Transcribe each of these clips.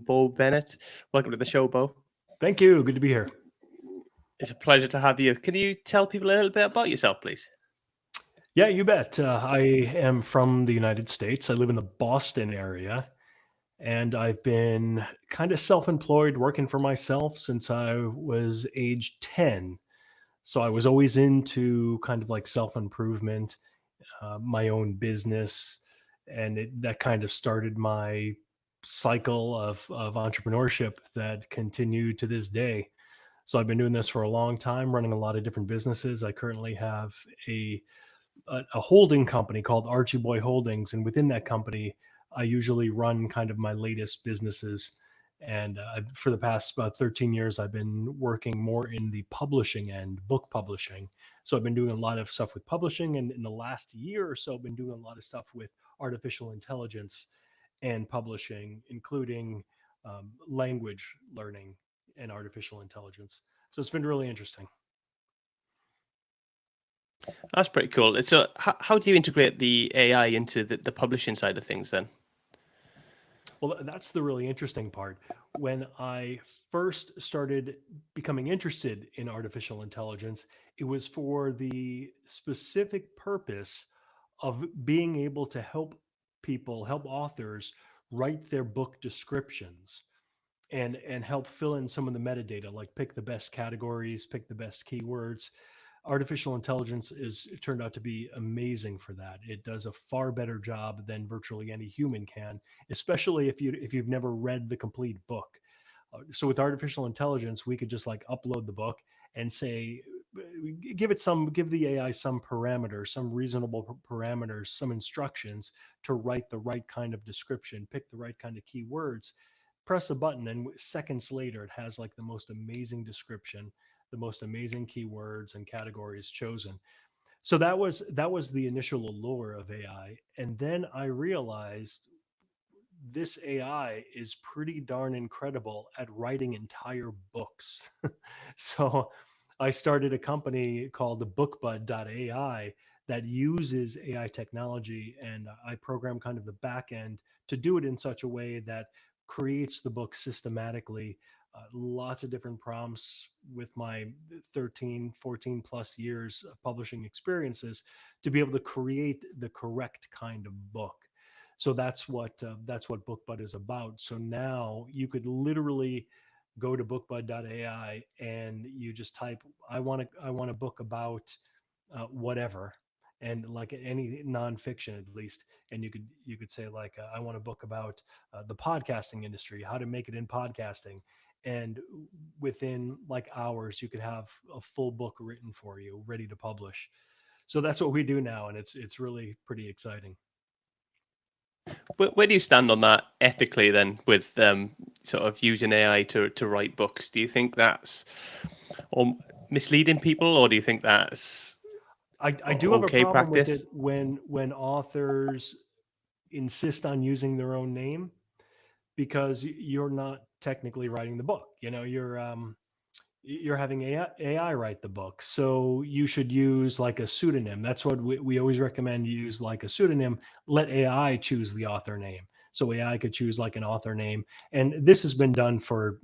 Beau Bennett. Welcome to the show, Beau. Thank you. Good to be here. It's a pleasure to have you. Can you tell people a little bit about yourself, please? Yeah, you bet. I am from the United States. I live in the Boston area, and I've been kind of self employed working for myself since I was age 10. So I was always into kind of like self improvement, my own business, and that kind of started my cycle of entrepreneurship that continued to this day. So I've been doing this for a long time, running a lot of different businesses. I currently have a holding company called Archie Boy Holdings, and within that company, I usually run kind of my latest businesses. And for the past about 13 years, I've been working more in the publishing end, book publishing. So I've been doing a lot of stuff with publishing, and in the last year or so, I've been doing a lot of stuff with artificial intelligence and publishing, including language learning and artificial intelligence. So it's been really interesting. That's pretty cool. So, how do you integrate the AI into the publishing side of things then? Well, that's the really interesting part. When I first started becoming interested in artificial intelligence, it was for the specific purpose of being able to help people, help authors write their book descriptions and help fill in some of the metadata, like pick the best categories, pick the best keywords. Artificial intelligence is it turned out to be amazing for that. It does a far better job than virtually any human can, especially if you've never read the complete book. So with artificial intelligence, we could just like upload the book and say, give the AI some parameters, some reasonable parameters, some instructions to write the right kind of description, pick the right kind of keywords, press a button, and seconds later, it has like the most amazing description, the most amazing keywords and categories chosen. So that was the initial allure of AI, and then I realized this AI is pretty darn incredible at writing entire books. So I started a company called the BookBud.ai that uses AI technology, and I program kind of the back end to do it in such a way that creates the book systematically. Lots of different prompts with my 13, 14 plus years of publishing experiences to be able to create the correct kind of book. So that's what BookBud is about. So now you could literally go to bookbud.ai and you just type, I want a book about whatever, and like any nonfiction at least, and you could say like, I want a book about the podcasting industry, how to make it in podcasting, and within like hours you could have a full book written for you, ready to publish. So that's what we do now, and it's really pretty exciting. Where do you stand on that ethically then, with sort of using AI to write books? Do you think that's or misleading people, or do you think that's I do have a okay problem with it practice? when authors insist on using their own name, because you're not technically writing the book. You're having AI write the book, so you should use like a pseudonym. That's what we always recommend. Use like a pseudonym. Let AI choose the author name, so AI could choose like an author name. And this has been done for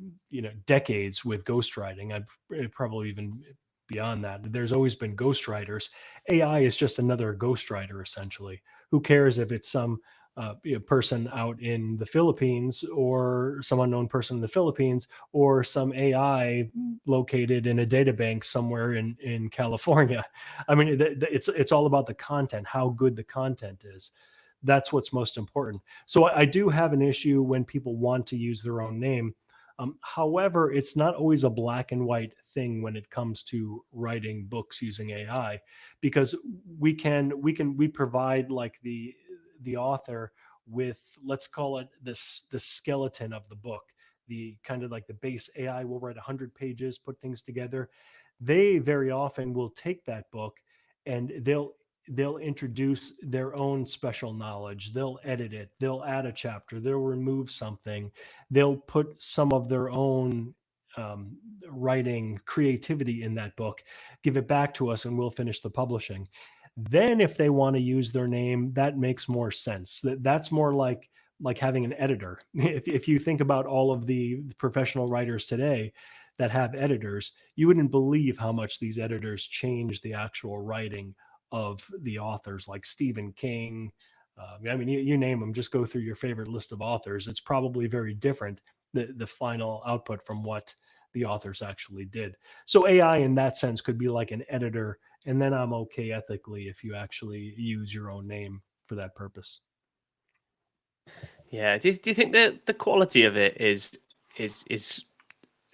decades with ghostwriting. I'd probably even beyond that. There's always been ghostwriters. AI is just another ghostwriter essentially. Who cares if it's some person out in the Philippines, or some unknown person in the Philippines, or some AI located in a data bank somewhere in California. I mean, it's all about the content, how good the content is. That's what's most important. So I do have an issue when people want to use their own name. However, it's not always a black and white thing when it comes to writing books using AI, because we provide like the author with, let's call it this the skeleton of the book, the kind of like the base. AI will write 100 pages, put things together. They very often will take that book and they'll introduce their own special knowledge. They'll edit it, they'll add a chapter, they'll remove something, they'll put some of their own writing creativity in that book, give it back to us, and we'll finish the publishing. Then if they want to use their name, that makes more sense. That's more like like having an editor. If you think about all of the professional writers today that have editors, you wouldn't believe how much these editors change the actual writing of the authors, like Stephen King. I mean, you name them, just go through your favorite list of authors. It's probably very different, the final output from what the authors actually did. So AI in that sense could be like an editor, and then I'm okay ethically if you actually use your own name for that purpose. Yeah. Do you think that the quality of it is Yes.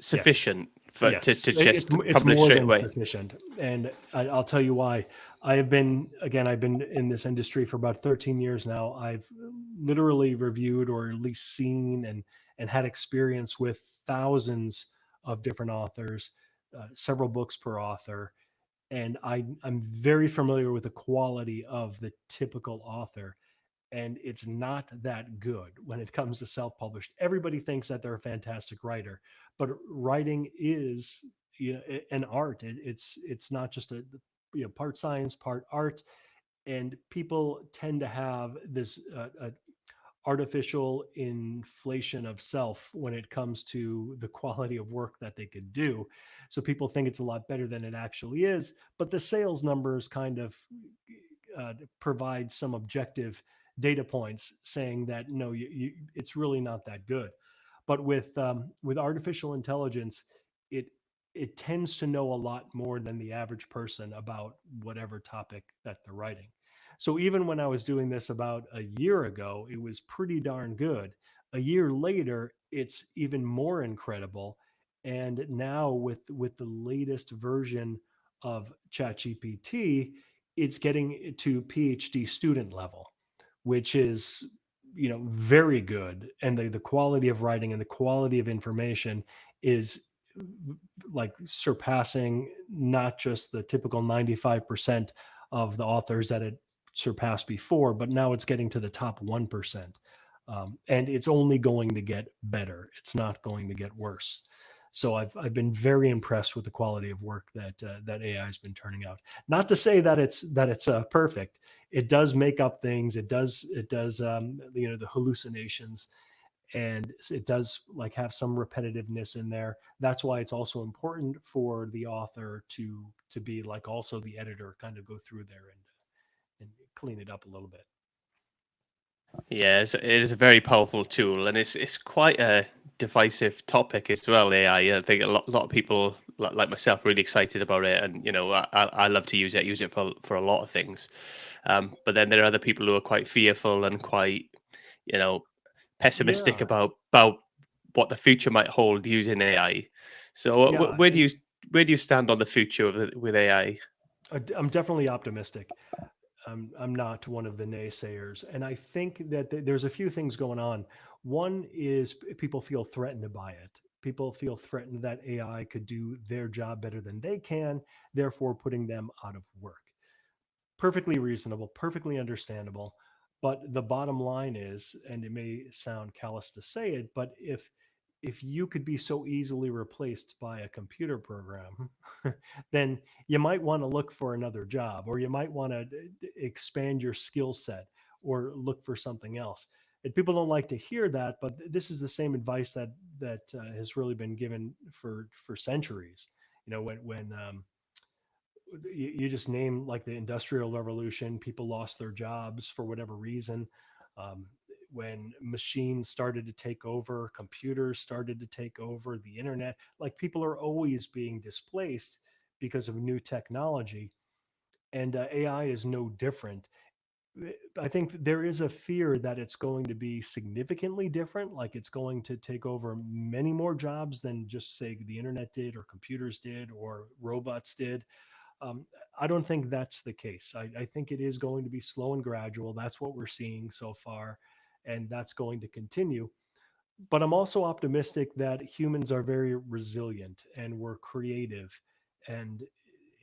sufficient for Yes, to just it's publish more straight than away? sufficient, and I'll tell you why. I've been in this industry for about 13 years now. I've literally reviewed, or at least seen, and had experience with thousands of different authors, several books per author, and I'm very familiar with the quality of the typical author, and it's not that good when it comes to self-published. Everybody thinks that they're a fantastic writer, but writing is, an art. It's not just a, part science, part art, and people tend to have this artificial inflation of self when it comes to the quality of work that they could do. So people think it's a lot better than it actually is, but the sales numbers kind of provide some objective data points saying that no, it's really not that good. But with artificial intelligence, it it tends to know a lot more than the average person about whatever topic that they're writing. So even when I was doing this about a year ago, it was pretty darn good. A year later, it's even more incredible. And now with the latest version of ChatGPT, it's getting to PhD student level, which is, very good. And the quality of writing and the quality of information is like surpassing not just the typical 95% of the authors that it surpassed before, but now it's getting to the top 1%. And it's only going to get better. It's not going to get worse. So I've been very impressed with the quality of work that AI has been turning out. Not to say that it's perfect. It does make up things. It does the hallucinations, and it does like have some repetitiveness in there. That's why it's also important for the author to be like also the editor, kind of go through there and clean it up a little bit. Yeah, it is a very powerful tool, and it's quite a divisive topic as well. AI. I think lot of people like myself really excited about it, and I love to use it. I use it for a lot of things. But then there are other people who are quite fearful and quite you know pessimistic Yeah, about what the future might hold using AI. So yeah, and where do you stand on the future with AI? I'm definitely optimistic. I'm not one of the naysayers, and I think that there's a few things going on. One is people feel threatened by it. People feel threatened that AI could do their job better than they can, therefore putting them out of work. Perfectly reasonable, perfectly understandable. But the bottom line is, and it may sound callous to say it, but if you could be so easily replaced by a computer program, then you might want to look for another job, or you might want to expand your skill set, or look for something else. And people don't like to hear that, but this is the same advice that has really been given for centuries. You just name like the industrial revolution, people lost their jobs for whatever reason. um, when machines started to take over, computers started to take over, the internet, like people are always being displaced because of new technology, and AI is no different. I think there is a fear that it's going to be significantly different, like it's going to take over many more jobs than just say the internet did, or computers did, or robots did. um, I don't think that's the case. I think it is going to be slow and gradual. That's what we're seeing so far, and that's going to continue. But I'm also optimistic that humans are very resilient and we're creative, and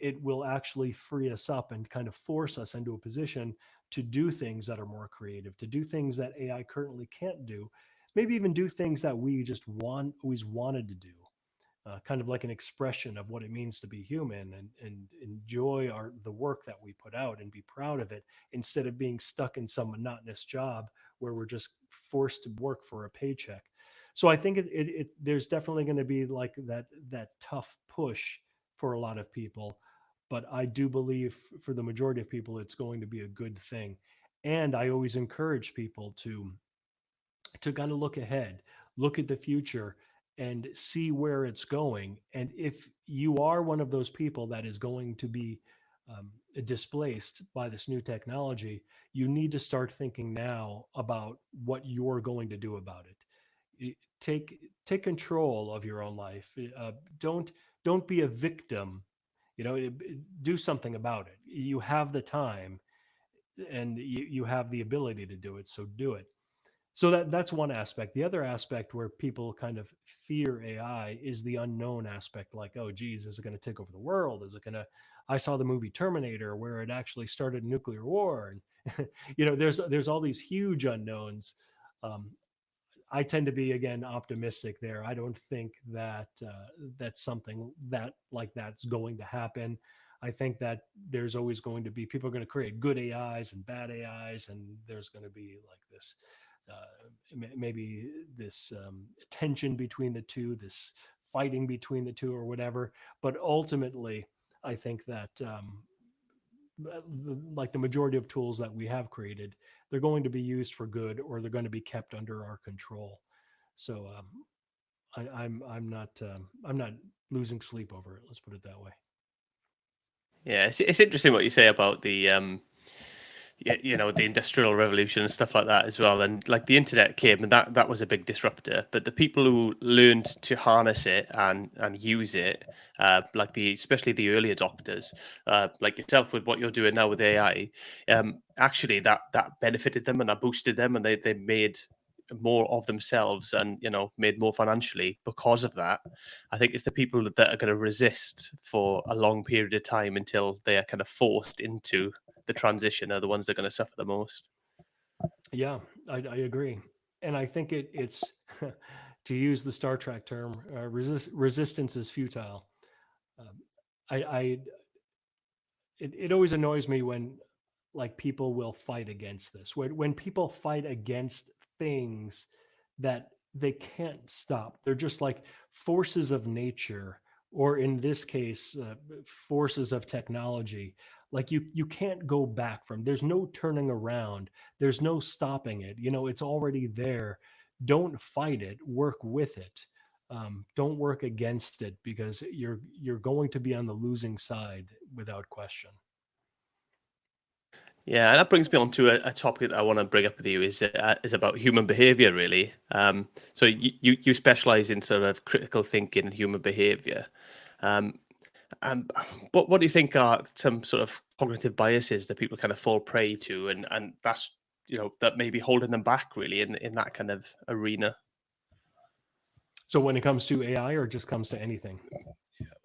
it will actually free us up and kind of force us into a position to do things that are more creative, to do things that AI currently can't do, maybe even do things that we just always wanted to do, kind of like an expression of what it means to be human, and enjoy the work that we put out and be proud of it, instead of being stuck in some monotonous job where we're just forced to work for a paycheck. So I think there's definitely going to be like that tough push for a lot of people, but I do believe for the majority of people it's going to be a good thing. And I always encourage people to kind of look ahead, look at the future, and see where it's going. And if you are one of those people that is going to be displaced by this new technology, you need to start thinking now about what you're going to do about it. Take control of your own life. Don't be a victim. Do something about it. You have the time, and you have the ability to do it. So do it. So that's one aspect. The other aspect where people kind of fear AI is the unknown aspect, like, oh geez, is it going to take over the world? Is it going to I saw the movie Terminator where it actually started a nuclear war. And there's all these huge unknowns. um, I tend to be, again, optimistic there. I don't think that that's something that like that's going to happen. I think that there's always going to be people are going to create good AIs and bad AIs, and there's going to be like this maybe this tension between the two, this fighting between the two, or whatever. But ultimately, I think that like the majority of tools that we have created, they're going to be used for good, or they're going to be kept under our control. So I'm not losing sleep over it. Let's put it that way. Yeah, it's interesting what you say about the the industrial revolution and stuff like that as well. And like the internet came, and that was a big disruptor. But the people who learned to harness it and use it, like especially the early adopters, like yourself with what you're doing now with AI, actually that benefited them and that boosted them, and they made more of themselves and made more financially because of that. I think it's the people that are going to resist for a long period of time until they are kind of forced into the transition are the ones that are going to suffer the most. Yeah, I agree, and I think it's to use the Star Trek term, resistance is futile. Um, I it always annoys me when like people will fight against this. When people fight against things that they can't stop, they're just like forces of nature, or in this case, forces of technology. Like you can't go back from. There's no turning around. There's no stopping it. It's already there. Don't fight it. Work with it. Don't work against it, because you're going to be on the losing side without question. Yeah, and that brings me on to a topic that I want to bring up with you is about human behavior, really. So you specialize in sort of critical thinking and human behavior. Um, and what do you think are some sort of cognitive biases that people kind of fall prey to, and that's that may be holding them back really in that kind of arena? So when it comes to AI, or just comes to anything,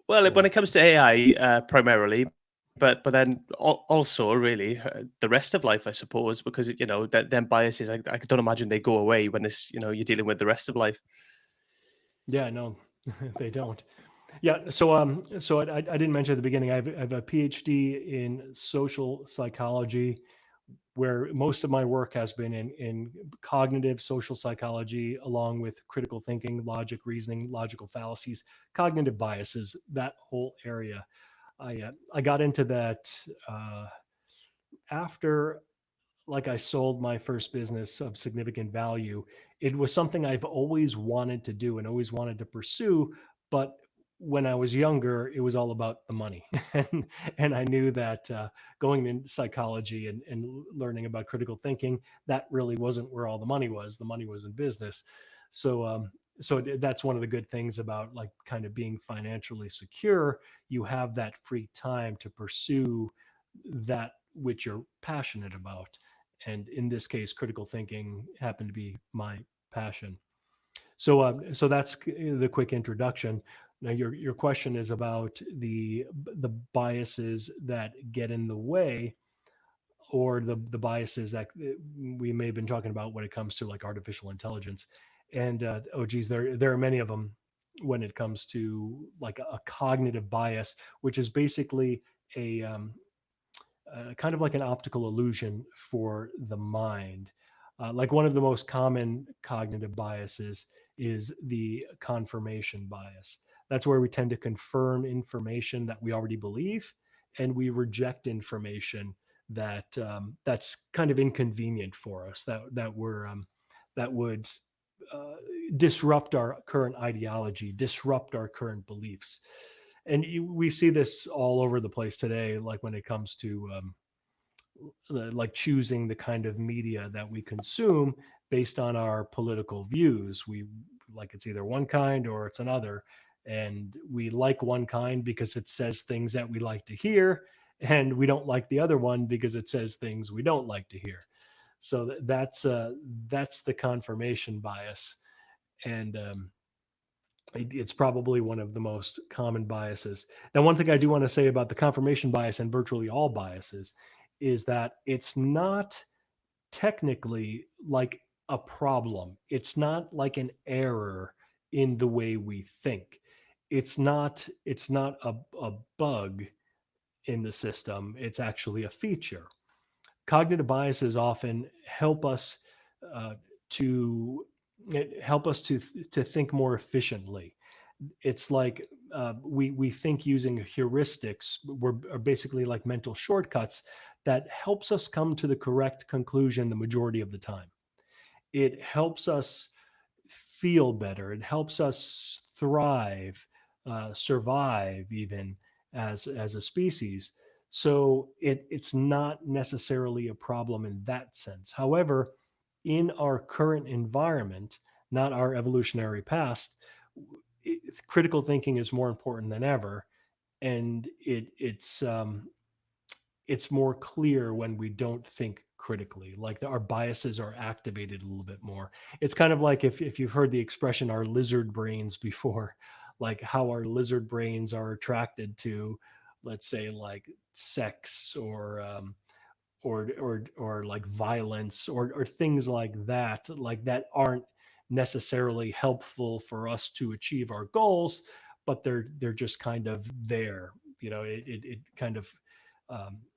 Well, when or it comes to AI, primarily, but then also really the rest of life, I suppose, because that them biases, I don't imagine they go away when it's you're dealing with the rest of life. yeah, no, they don't. Yeah, so I didn't mention at the beginning. I have a PhD in social psychology, where most of my work has been in cognitive social psychology, along with critical thinking, logic, reasoning, logical fallacies, cognitive biases, that whole area. I got into that after, like, I sold my first business of significant value. It was something I've always wanted to do and always wanted to pursue, but when I was younger, it was all about the money, and I knew that going in psychology and learning about critical thinking, that really wasn't where all the money was. The money was in business. So that's one of the good things about, like, kind of being financially secure. You have that free time to pursue that which you're passionate about, and in this case, critical thinking happened to be my passion. So that's the quick introduction. Now your question is about the biases that get in the way, or the biases that we may have been talking about when it comes to like artificial intelligence. And oh geez, there are many of them when it comes to like a cognitive bias, which is basically a kind of like an optical illusion for the mind. Like one of the most common cognitive biases is the confirmation bias. That's where we tend to confirm information that we already believe, and we reject information that's kind of inconvenient for us, that would uh, disrupt our current ideology, disrupt our current beliefs. And we see this all over the place today, like when it comes to like choosing the kind of media that we consume based on our political views. We like it's either one kind or it's another. And we like one kind because it says things that we like to hear. And we don't like the other one because it says things we don't like to hear. So that's the confirmation bias. And it's probably one of the most common biases. Now, one thing I do want to say about the confirmation bias and virtually all biases is that it's not technically like a problem. It's not like an error in the way we think. It's not a bug in the system. It's actually a feature. Cognitive biases often uh, to help us to think more efficiently. It's like we think using heuristics. Are basically like mental shortcuts that helps us come to the correct conclusion the majority of the time. It helps us feel better. It helps us thrive, survive, even as a species. So it's not necessarily a problem in that sense. However, in our current environment, not our evolutionary past, critical thinking is more important than ever, and it's more clear when we don't think critically, like our biases are activated a little bit more. It's kind of like if you've heard the expression our lizard brains before, like how our lizard brains are attracted to, let's say, like sex or like violence or things like that aren't necessarily helpful for us to achieve our goals, but they're just kind of there. It kind of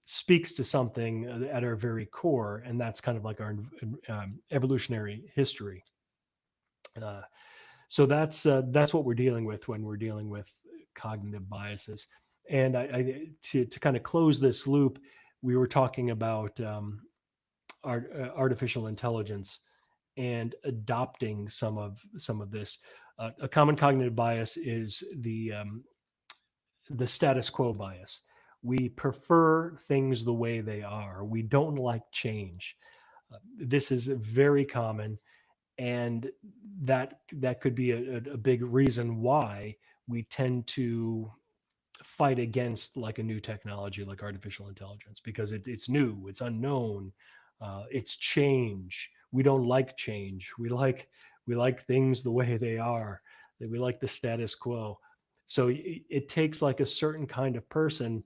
speaks to something at our very core, and that's kind of like our evolutionary history. Uh, so that's what we're dealing with when we're dealing with cognitive biases. And to kind of close this loop, we were talking about artificial intelligence and adopting some of this. A common cognitive bias is the status quo bias. We prefer things the way they are. We don't like change. This is very common, and that could be a big reason why we tend to fight against like a new technology like artificial intelligence, because it's new, it's unknown, it's change. We don't like change. We like things the way they are. That we like the status quo. So it takes like a certain kind of person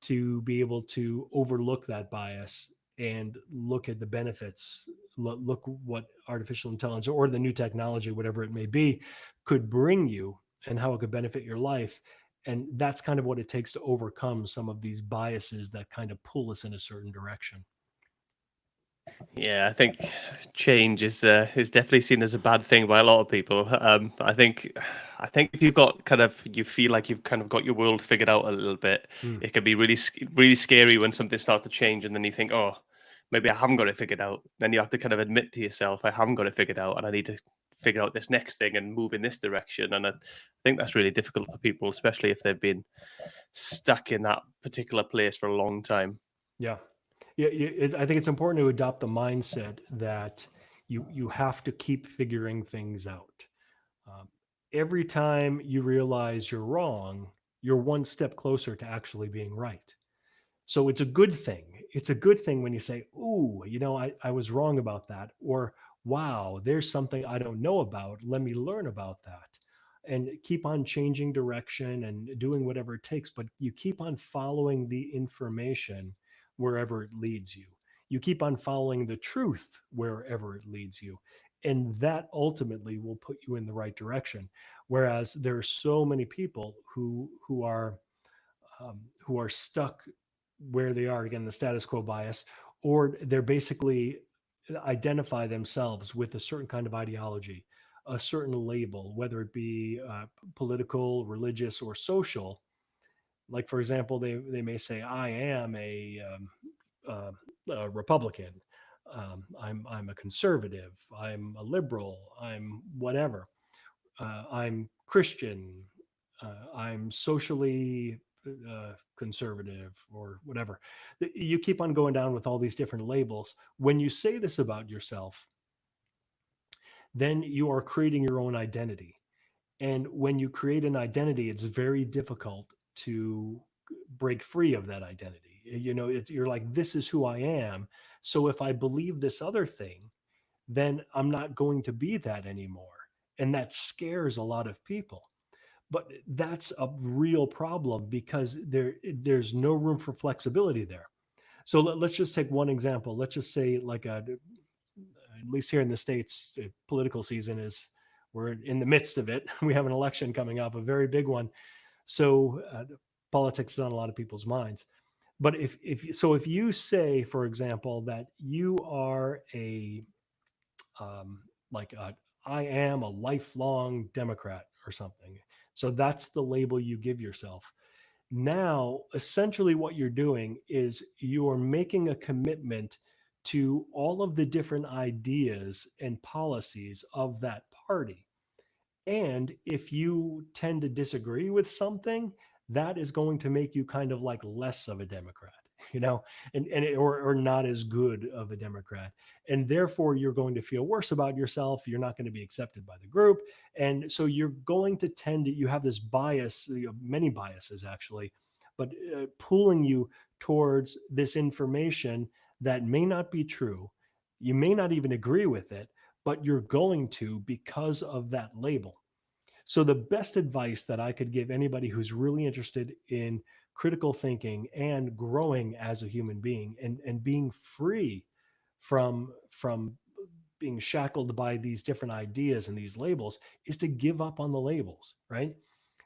to be able to overlook that bias and look at the benefits. Look what artificial intelligence or the new technology, whatever it may be, could bring you and how it could benefit your life. And that's kind of what it takes to overcome some of these biases that kind of pull us in a certain direction. Yeah, I think change is definitely seen as a bad thing by a lot of people. I think if you've got kind of you feel like you've kind of got your world figured out a little bit, Mm, it can be really scary when something starts to change, and then you think, oh, maybe I haven't got it figured out. Then you have to kind of admit to yourself, I haven't got it figured out, and I need to figure out this next thing and move in this direction. And I think that's really difficult for people, especially if they've been stuck in that particular place for a long time. yeah. Yeah, I think it's important to adopt the mindset that you have to keep figuring things out. Um, every time you realize you're wrong, you're one step closer to actually being right. So it's a good thing. It's a good thing when you say, "Ooh, I was wrong about that," or "Wow, there's something I don't know about. Let me learn about that." And keep on changing direction and doing whatever it takes, but you keep on following the information wherever it leads you. You keep on following the truth wherever it leads you. And that ultimately will put you in the right direction. Whereas there are so many people who are stuck where they are, again, the status quo bias, or they're basically identify themselves with a certain kind of ideology, a certain label, whether it be political, religious, or social. Like, for example, they may say, I am a Republican. I'm a conservative. I'm a liberal. I'm whatever. I'm Christian. I'm socially conservative or whatever. You keep on going down with all these different labels. When you say this about yourself, then you are creating your own identity. And when you create an identity, it's very difficult to break free of that identity. You're like, this is who I am. So if I believe this other thing, then I'm not going to be that anymore. And that scares a lot of people. But that's a real problem because there's no room for flexibility there. So let's just take one example. Let's just say, like, at least here in the States, political season is, we're in the midst of it. We have an election coming up, a very big one. So politics is on a lot of people's minds. But if you say, for example, that you are a um, like I am a lifelong Democrat or something, so that's the label you give yourself. Now, essentially, what you're doing is you're making a commitment to all of the different ideas and policies of that party. And if you tend to disagree with something, that is going to make you kind of like less of a Democrat, you know, or not as good of a Democrat. And therefore, you're going to feel worse about yourself. You're not going to be accepted by the group. And so you're going to tend to, you have this bias, many biases actually, but pulling you towards this information that may not be true. You may not even agree with it, but you're going to because of that label. So, the best advice that I could give anybody who's really interested in critical thinking and growing as a human being, and being free from being shackled by these different ideas and these labels, is to give up on the labels, right?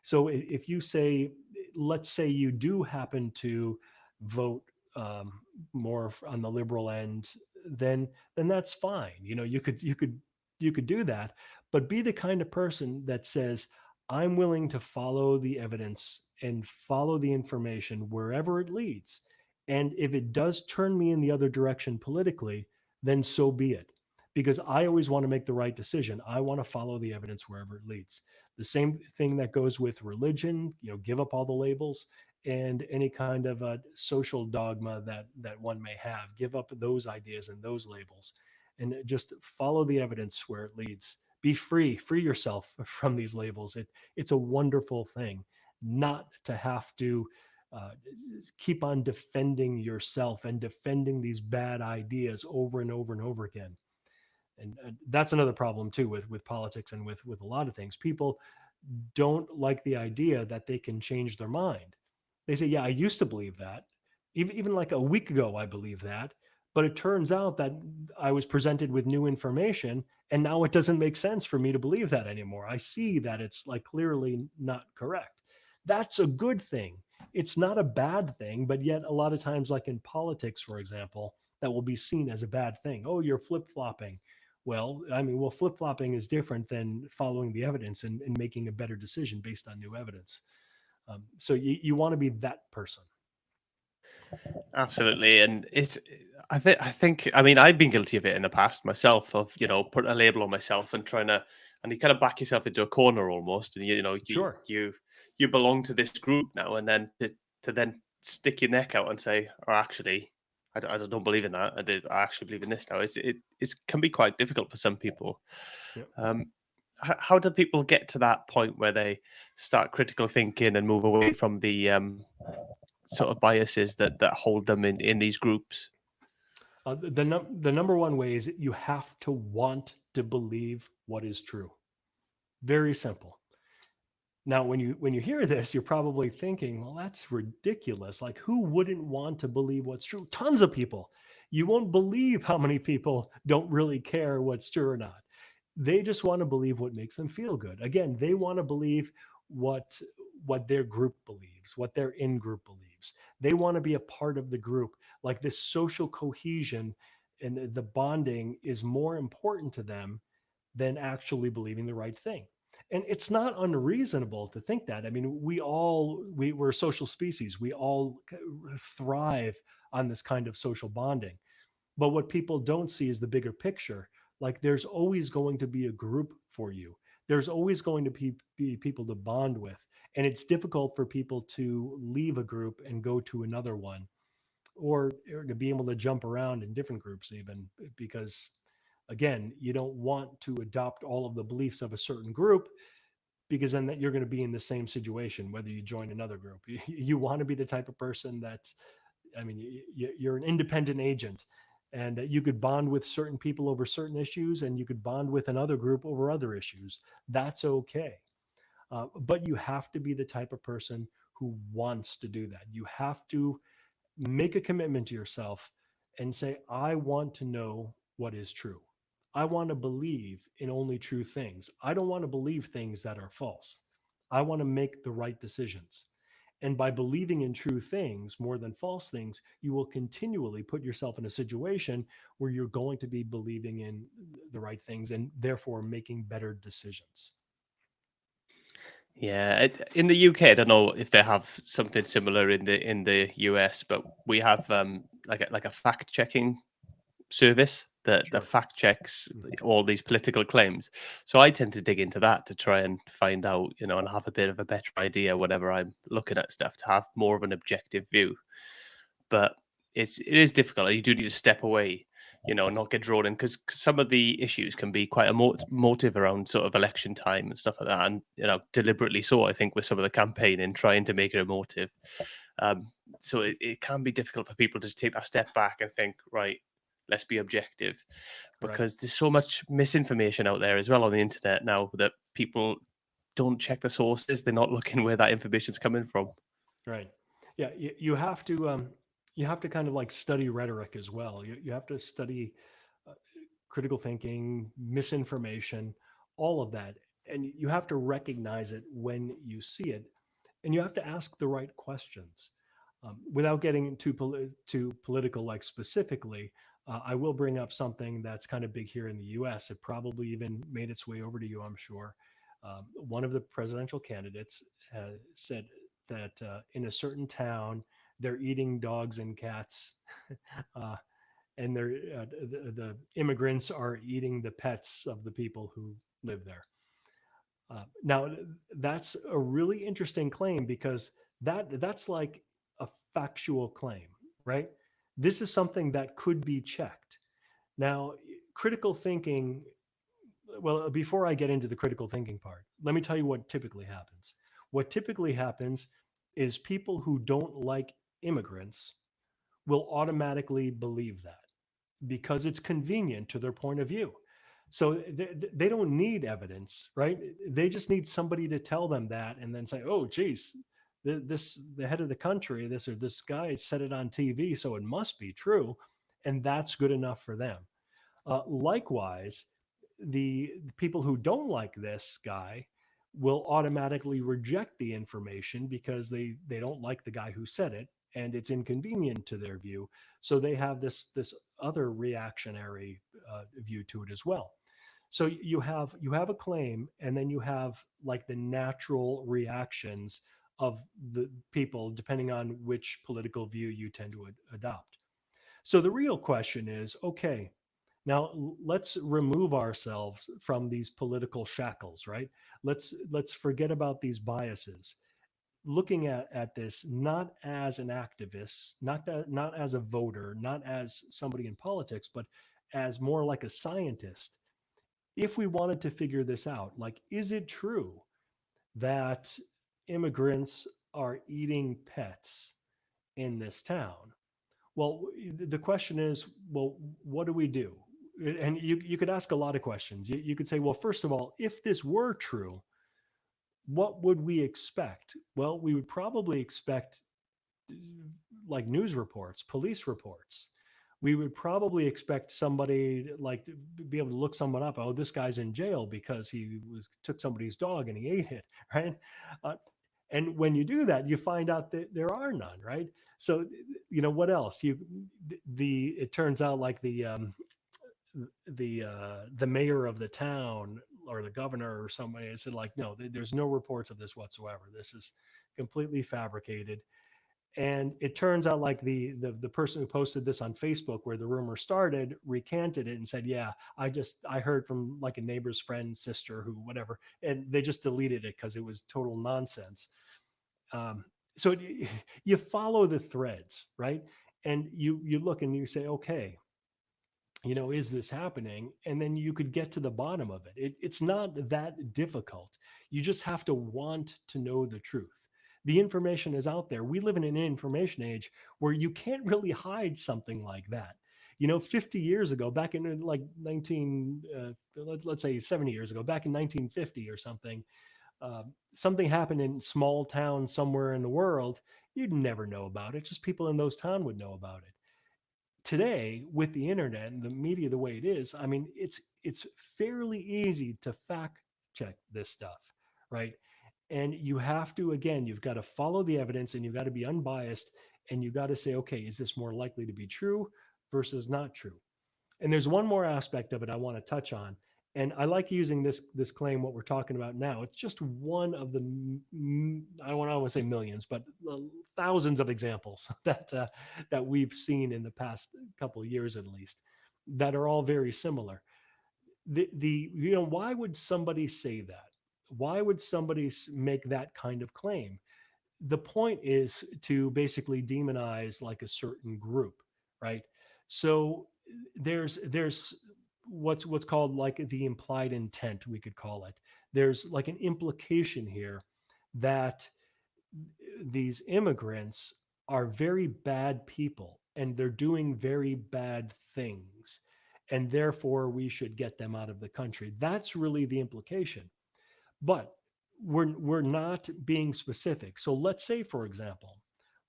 So if you say, let's say you do happen to vote um, more on the liberal end, then that's fine. You could do that, but be the kind of person that says, I'm willing to follow the evidence and follow the information wherever it leads. And if it does turn me in the other direction politically, then so be it. Because I always want to make the right decision. I want to follow the evidence wherever it leads. The same thing that goes with religion, give up all the labels, and any kind of a social dogma that one may have. Give up those ideas and those labels, and just follow the evidence where it leads. Be free yourself from these labels. It's a wonderful thing not to have to uh, keep on defending yourself and defending these bad ideas over and over and over again. And that's another problem too with politics and with a lot of things. People don't like the idea that they can change their mind. They say, yeah, I used to believe that. Even like a week ago, I believed that. But it turns out that I was presented with new information, and now it doesn't make sense for me to believe that anymore. I see that it's like clearly not correct. That's a good thing. It's not a bad thing, but yet a lot of times, like in politics, for example, that will be seen as a bad thing. Oh, you're flip flopping. Well, flip flopping is different than following the evidence and making a better decision based on new evidence. So you want to be that person. Absolutely, and I mean, I've been guilty of it in the past myself, of putting a label on myself and trying to, and you kind of back yourself into a corner almost, and Sure. you belong to this group now, and then to then stick your neck out and say, "Oh, actually, I don't believe in that. I actually believe in this now." It can be quite difficult for some people. Yep. Um, how do people get to that point where they start critical thinking and move away from the sort of biases that hold them in these groups? The number one way is you have to want to believe what is true. Very simple. Now, when you hear this, you're probably thinking, well, that's ridiculous. Like, who wouldn't want to believe what's true? Tons of people. You won't believe how many people don't really care what's true or not. They just want to believe what makes them feel good. Again, they want to believe what what their group believes, what their in group believes. They want to be a part of the group. Like, this social cohesion and the bonding is more important to them than actually believing the right thing. And it's not unreasonable to think that. I mean, we're a social species. We all thrive on this kind of social bonding. But what people don't see is the bigger picture. Like there's always going to be a group for you. There's always going to be people to bond with. And it's difficult for people to leave a group and go to another one, or to be able to jump around in different groups, even because, again, you don't want to adopt all of the beliefs of a certain group, because then that you're going to be in the same situation whether you join another group. You want to be the type of person that's, I mean, you're an independent agent, and you could bond with certain people over certain issues, and you could bond with another group over other issues. That's okay. But you have to be the type of person who wants to do that. You have to make a commitment to yourself and say, I want to know what is true. I want to believe in only true things. I don't want to believe things that are false. I want to make the right decisions. And by believing in true things more than false things, you will continually put yourself in a situation where you're going to be believing in the right things and therefore making better decisions. Yeah, in the UK, I don't know if they have something similar in the US, but we have like a fact checking service that Sure. fact checks Mhm. all these political claims. So I tend to dig into that to try and find out, and have a bit of a better idea whenever I'm looking at stuff, to have more of an objective view. But it is difficult. You do need to step away, not get drawn in, because some of the issues can be quite a motive around sort of election time and stuff like that, and deliberately so. I think with some of the campaigning, trying to make it a motive. Um, so it can be difficult for people to just take that step back and think, right, let's be objective, Right. because there's so much misinformation out there as well on the internet now that people don't check the sources. They're not looking where that information's coming from. Right. Yeah. You have to kind of like study rhetoric as well. You have to study uh, critical thinking, misinformation, all of that. And you have to recognize it when you see it. And you have to ask the right questions. Without getting too political, like specifically, I will bring up something that's kind of big here in the US. It probably even made its way over to you, I'm sure. One of the presidential candidates said that in a certain town, they're eating dogs and cats. uh, and the immigrants are eating the pets of the people who live there. Now, that's a really interesting claim because that's like a factual claim, right? This is something that could be checked. Now, critical thinking. Well, before I get into the critical thinking part, let me tell you what typically happens. What typically happens is people who don't like immigrants will automatically believe that because it's convenient to their point of view. So they don't need evidence, right? They just need somebody to tell them that and then say, oh, geez, the head of the country, this guy said it on TV, so it must be true. And that's good enough for them. Likewise, the people who don't like this guy will automatically reject the information because they don't like the guy who said it and it's inconvenient to their view, so they have this other reactionary view to it as well. So you have a claim, and then you have like the natural reactions of the people depending on which political view you tend to adopt. So the real question is, okay, now let's remove ourselves from these political shackles, right? Let's forget about these biases. Looking at this not as an activist, not as a voter, not as somebody in politics, but as more like a scientist. If we wanted to figure this out, like, is it true that immigrants are eating pets in this town? Well, the question is, well, what do we do? And you could ask a lot of questions. You could say, well, first of all, if this were true, what would we expect? Well, we would probably expect like news reports, police reports. We would probably expect somebody like to be able to look someone up. Oh, this guy's in jail because he was took somebody's dog and he ate it, right? Uh, And when you do that, you find out that there are none, right? So, what else? The it turns out like the mayor of the town or the governor or somebody said like, no, there's no reports of this whatsoever. This is completely fabricated. And it turns out like the person who posted this on Facebook where the rumor started recanted it and said, yeah, I heard from like a neighbor's friend, sister, who whatever, and they just deleted it because it was total nonsense. um, so you follow the threads, right? And you look and you say, okay, is this happening? And then you could get to the bottom of it. It's not that difficult. You just have to want to know the truth. The information is out there. We live in an information age where you can't really hide something like that. 50 years ago, back in like 19, let's say 70 years ago, back in 1950 or something, something happened in small town somewhere in the world, you'd never know about it. Just people in those towns would know about it. Today, with the internet and the media the way it is, I mean, it's fairly easy to fact check this stuff, right? And you have to, again, you've got to follow the evidence and you've got to be unbiased, and you've got to say, okay, is this more likely to be true versus not true? And there's one more aspect of it I want to touch on. And I like using this claim, what we're talking about now. It's just one of the I don't want to say millions, but thousands of examples that we've seen in the past couple of years, at least, that are all very similar. Why would somebody say that? Why would somebody make that kind of claim? The point is to basically demonize like a certain group, right? So there's what's called like the implied intent, we could call it. There's like an implication here that these immigrants are very bad people and they're doing very bad things, and therefore we should get them out of the country. That's really the implication. But we're not being specific. So let's say, for example,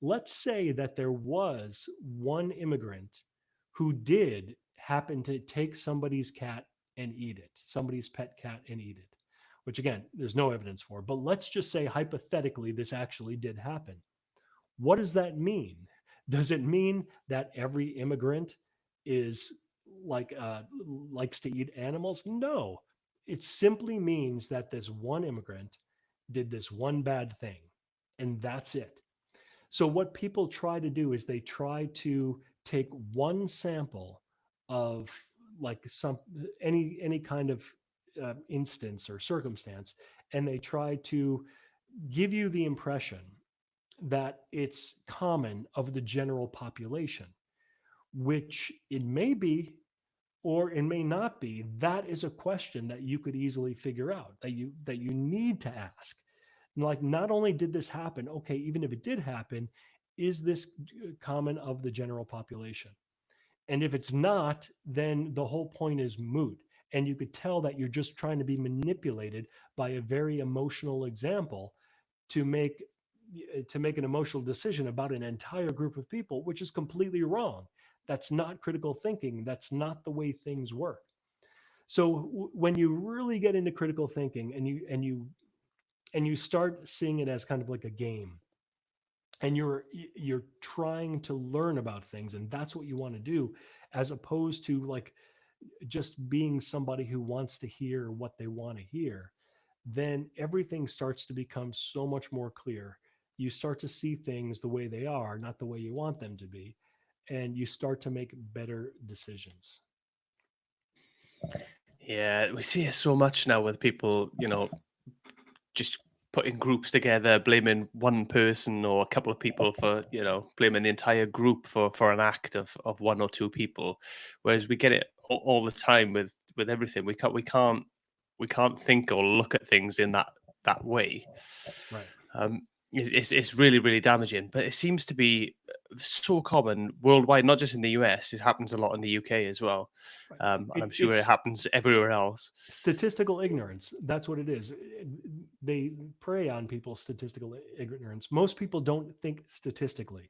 let's say that there was one immigrant who did happen to take somebody's cat and eat it, somebody's pet cat and eat it, which again, there's no evidence for. But let's just say hypothetically this actually did happen. What does that mean? Does it mean that every immigrant is like likes to eat animals? No. It simply means that this one immigrant did this one bad thing, and that's it. So what people try to do is they try to take one sample of like any kind of instance or circumstance, and they try to give you the impression that it's common of the general population, which it may be or it may not be. That is a question that you could easily figure out, that you need to ask. Like, not only did this happen, okay, even if it did happen, is this common of the general population? And if it's not, then the whole point is moot. And you could tell that you're just trying to be manipulated by a very emotional example to make to make an emotional decision about an entire group of people, which is completely wrong. That's not critical thinking. That's not the way things work. So when you really get into critical thinking and you start seeing it as kind of like a game, and you're trying to learn about things, and that's what you want to do, as opposed to like just being somebody who wants to hear what they want to hear, then everything starts to become so much more clear. You start to see things the way they are, not the way you want them to be, and you start to make better decisions. Yeah, we see it so much now with people, just putting groups together, blaming one person or a couple of people for, blaming the entire group for an act of one or two people. Whereas we get it all the time with everything. We can't think or look at things in that way. Right. It's really, really damaging. But it seems to be so common worldwide, not just in the US. It happens a lot in the UK as well, Right. and It, I'm sure it it's happens everywhere else. statistical ignorance. That's what it is. They prey on people's statistical ignorance. Most people don't think statistically.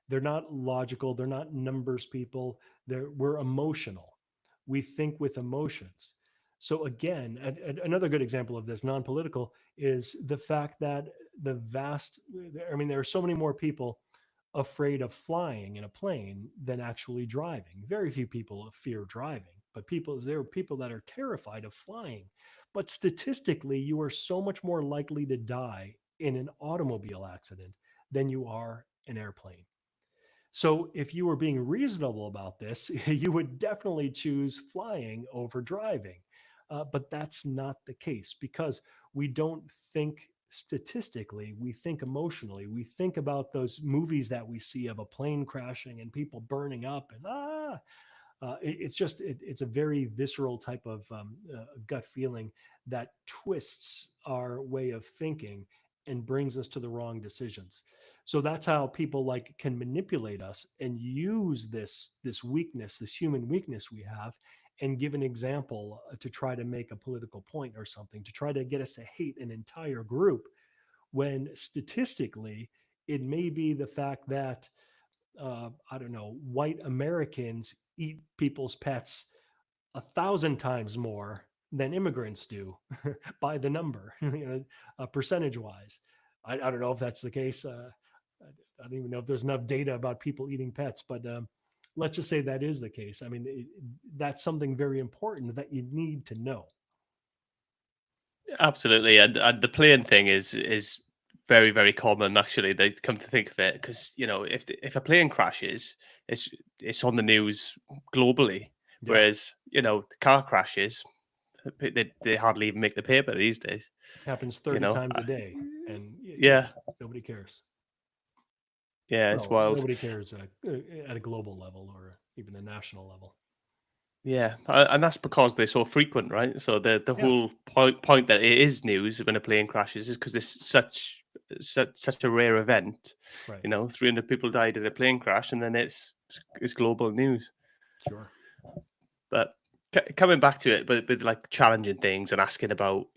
They're not logical. They're not numbers people. We're emotional. We think with emotions. So again, another good example of this, non-political, is the fact that the vast, I mean, there are so many more people afraid of flying in a plane than actually driving. Very few people fear driving, but there are people that are terrified of flying. But statistically, you are so much more likely to die in an automobile accident than you are an airplane. So if you were being reasonable about this, you would definitely choose flying over driving. But that's not the case because we don't think statistically, we think emotionally. We think about those movies that we see of a plane crashing and people burning up and it's just it's a very visceral type of gut feeling that twists our way of thinking and brings us to the wrong decisions. So that's how people like can manipulate us and use this weakness, this human weakness we have, and give an example to try to make a political point or something, to try to get us to hate an entire group, when statistically it may be the fact that I don't know, white Americans eat people's pets 1,000 times more than immigrants do by the number, percentage wise. I don't know if that's the case. I don't even know if there's enough data about people eating pets, but let's just say that is the case. I mean, that's something very important that you need to know. Absolutely, and the plane thing is very very common actually. They come to think of it because if a plane crashes, it's it's on the news globally, Yeah, whereas the car crashes, they hardly even make the paper these days. happens You 30 know, times a day, and yeah, nobody cares. yeah, it's Well, wild. nobody cares at a global level or even a national level. Yeah, and that's because they're so frequent, right? So the Yeah, whole point that it is news when a plane crashes is because it's such a rare event. right. 300 people died in a plane crash, and then it's global news. Sure. But coming back to it, with like challenging things and asking about,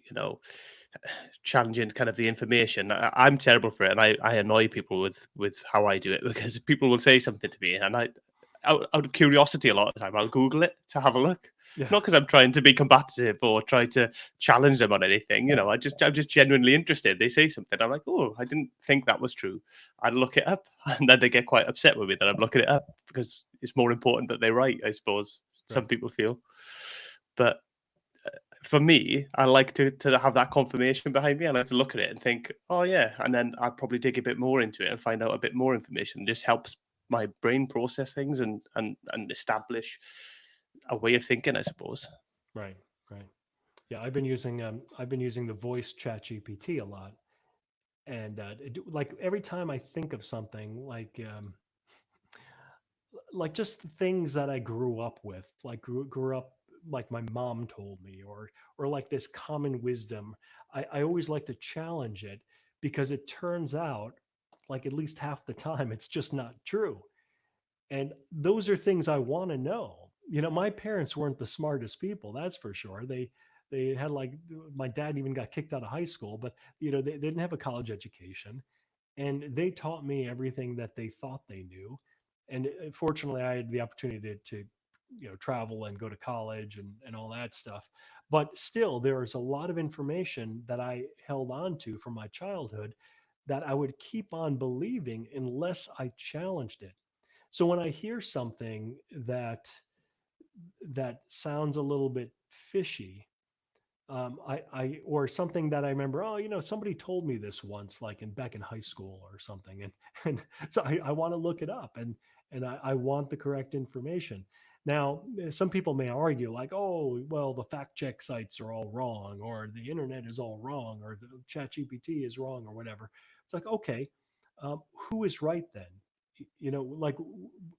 challenging kind of the information, I'm terrible for it, and I annoy people with how I do it because people will say something to me, and out of curiosity, a lot of the time, I'll Google it to have a look. Yeah. Not because I'm trying to be combative or try to challenge them on anything. I'm just genuinely interested. They say something, I'm like, oh, I didn't think that was true. I'd look it up, and then they get quite upset with me that I'm looking it up because it's more important that they're right. I suppose some Right. people feel, but for me, I like to have that confirmation behind me. I like to look at it and think, oh yeah, and then I'll probably dig a bit more into it and find out a bit more information. It just helps my brain process things and establish a way of thinking, I suppose. Right. Right. Yeah. I've been using the voice chat GPT a lot. And like every time I think of something like just the things that I grew up with, like grew up like my mom told me, or like this common wisdom. I always like to challenge it because it turns out like at least half the time it's just not true. And those are things I want to know. My parents weren't the smartest people, that's for sure. They had like my dad even got kicked out of high school, but they didn't have a college education, and they taught me everything that they thought they knew. And fortunately, I had the opportunity to travel and go to college and all that stuff. But still, there is a lot of information that I held on to from my childhood that I would keep on believing unless I challenged it. So when I hear something that sounds a little bit fishy, or something that I remember, oh, somebody told me this once, like back in high school or something. And so I want to look it up, and I want the correct information. Now, some people may argue like, oh, well, the fact check sites are all wrong, or the internet is all wrong, or the chat GPT is wrong, or whatever. It's like, okay, who is right then? Like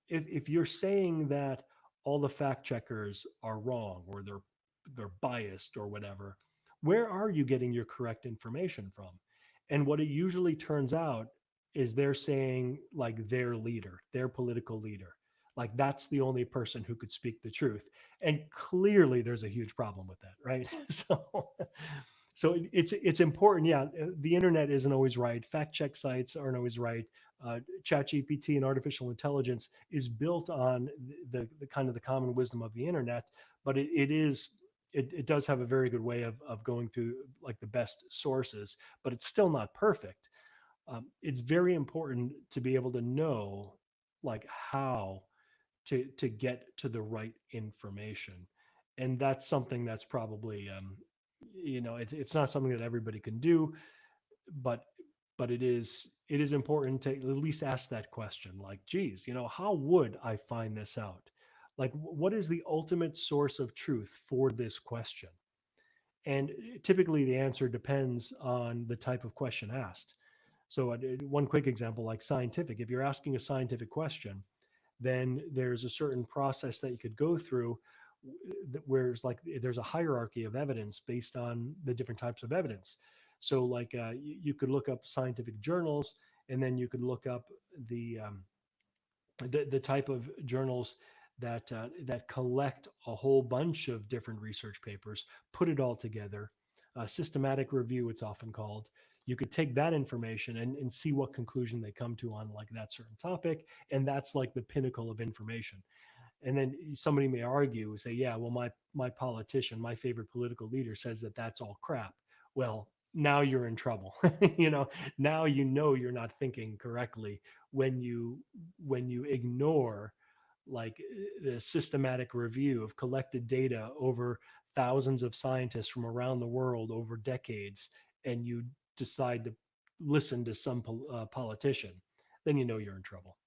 if you're saying that all the fact checkers are wrong, or they're biased or whatever, where are you getting your correct information from? And what it usually turns out is they're saying like their leader, their political leader, like that's the only person who could speak the truth. And clearly there's a huge problem with that, right? So it's important. Yeah, the internet isn't always right. Fact check sites aren't always right. ChatGPT and artificial intelligence is built on the kind of the common wisdom of the internet, but it is it does have a very good way of going through like the best sources, but it's still not perfect. It's very important to be able to know like how to get to the right information, and that's something that's probably it's not something that everybody can do, but it is important to at least ask that question, like, geez, how would I find this out? Like, what is the ultimate source of truth for this question? And typically the answer depends on the type of question asked. So one quick example, like scientific, if you're asking a scientific question, then there's a certain process that you could go through, where it's like there's a hierarchy of evidence based on the different types of evidence. So like you could look up scientific journals, and then you could look up the the type of journals that collect a whole bunch of different research papers, put it all together. Systematic review, it's often called. You could take that information and see what conclusion they come to on like that certain topic, and that's like the pinnacle of information. And then somebody may argue, say, yeah, well, my politician, my favorite political leader says that that's all crap. Well, now you're in trouble. Now you're not thinking correctly when you ignore like the systematic review of collected data over thousands of scientists from around the world over decades, and you decide to listen to some politician. Then you're in trouble.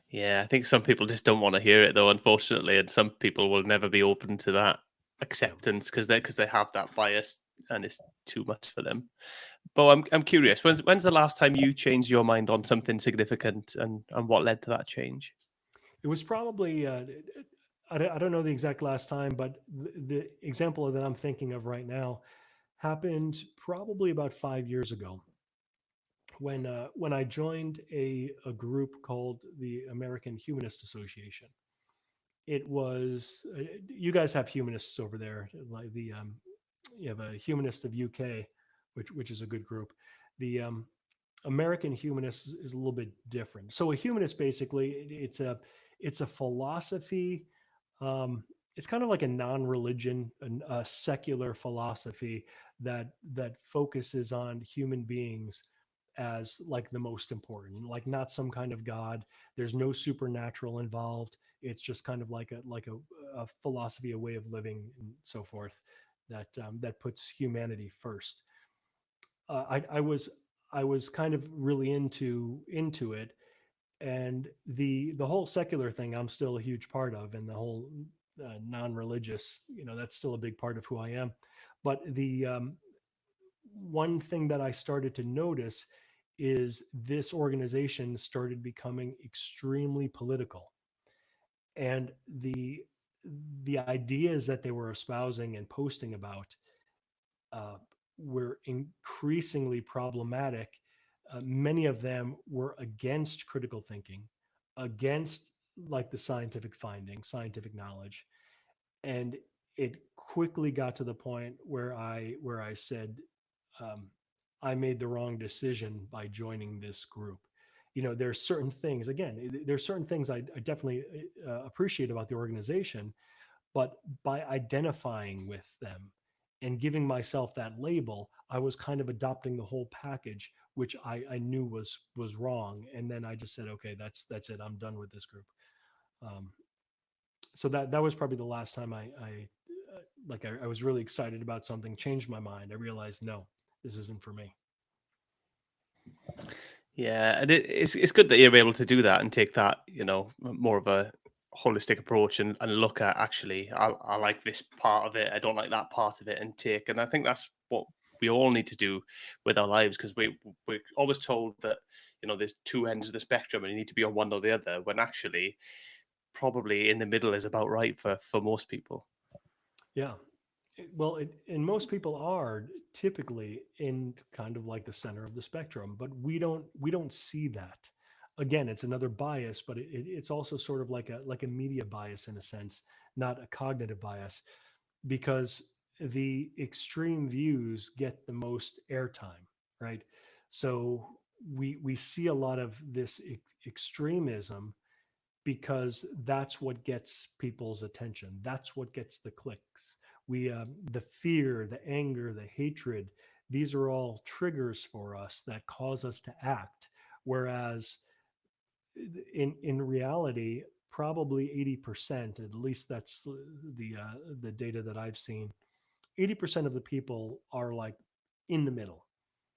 Yeah, I think some people just don't want to hear it though, unfortunately, and some people will never be open to that Yeah. acceptance because they have that bias and it's too much for them. But I'm curious, when's the last time you changed your mind on something significant, and what led to that change? It was probably, I don't know the exact last time, but the example that I'm thinking of right now happened probably about 5 years ago, when I joined a group called the American Humanist Association. It was, you guys have humanists over there, like you have a humanist of UK, which is a good group. The American humanist is a little bit different. So a humanist basically, it's a philosophy. Um, it's kind of like a non-religion, a secular philosophy that focuses on human beings as like the most important, like not some kind of god. There's no supernatural involved. It's just kind of like a philosophy, a way of living, and so forth, that puts humanity first. I was kind of really into it, and the whole secular thing I'm still a huge part of, and the whole non-religious, that's still a big part of who I am. But the one thing that I started to notice is this organization started becoming extremely political, and the ideas that they were espousing and posting about uh, were increasingly problematic. Many of them were against critical thinking, against like the scientific findings, scientific knowledge, and it quickly got to the point where I said, um, I made the wrong decision by joining this group. There's certain things. Again, there's certain things I definitely appreciate about the organization, but by identifying with them and giving myself that label, I was kind of adopting the whole package, which I knew was wrong. And then I just said, okay, that's it. I'm done with this group. Um, so that was probably the last time I was really excited about something, changed my mind. I realized, no, this isn't for me. Yeah, and it's good that you're able to do that and take that, more of a holistic approach and look at actually, I like this part of it, I don't like that part of it, and take. And I think that's what we all need to do with our lives because we're always told that there's two ends of the spectrum and you need to be on one or the other. When actually, probably in the middle is about right for most people. Yeah. Well, and most people are typically in kind of like the center of the spectrum, but we don't see that. Again, it's another bias, but it's also sort of like a media bias in a sense, not a cognitive bias, because the extreme views get the most airtime, right? So we see a lot of this extremism, because that's what gets people's attention. That's what gets the clicks. The fear, the anger, the hatred, these are all triggers for us that cause us to act. Whereas in reality, probably 80%, at least that's the data that I've seen, 80% of the people are like in the middle.